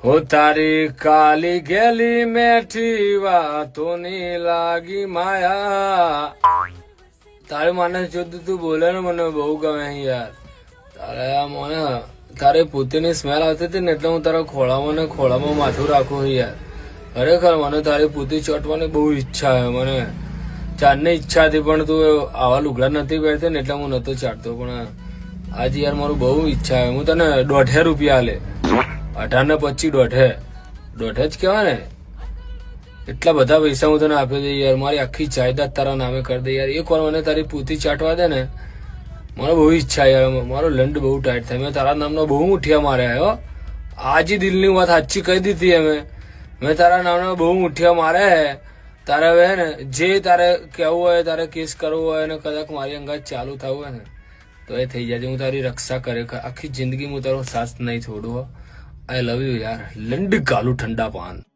हो तारी काली गेली मेठी वातोनी लागी माया તારે મને જોતું તું બોલે ને મને બહુ ગમે યાર. તારે આ મને તારે પોતેની સ્મેલ આવતી હતી ને એટલે હું તારા ખોળામાં માથું રાખું યાર. ખરેખર મને તારી પોતી ચોટવાની બહુ ઈચ્છા છે. મને ચાંદની ઈચ્છા હતી પણ તું આવા લુગડા નથી પહેરતી ને એટલે હું નતો ચાટતો. પણ આજે યાર મારું બહુ ઈચ્છા છે. હું તને 1.5 રૂપિયા આલે 18 ને 25 1.5 જ કહેવાય ને. એટલા બધા પૈસા હું તને આપી દે યાર. મારી આખી જાયદાદ તારા નામે કરી દે યાર. એક વાર મને તારી પૂતી ચાટવા દે ને મને બહુ ઈચ્છા યાર. મારો લંડ બહુ ટાઈટ થાય. મેં તારા નામનો બહુ મુઠિયા માર્યા હો. આજે દિલની વાત સાચી કહી દીધી અમે. મેં તારા નામનો બહુ મુઠિયા માર્યા. તારે હવે ને જે તારે કહેવું હોય તારે કેસ કરવો હોય ને કદાચ મારી અંગાત ચાલુ થવું હોય ને તો એ થઈ જાય. હું તારી રક્ષા કરે આખી જિંદગી હું તારો સાથ નહીં છોડું. આઈ લવ યુ યાર. લંડ ગાલું ઠંડા પાન.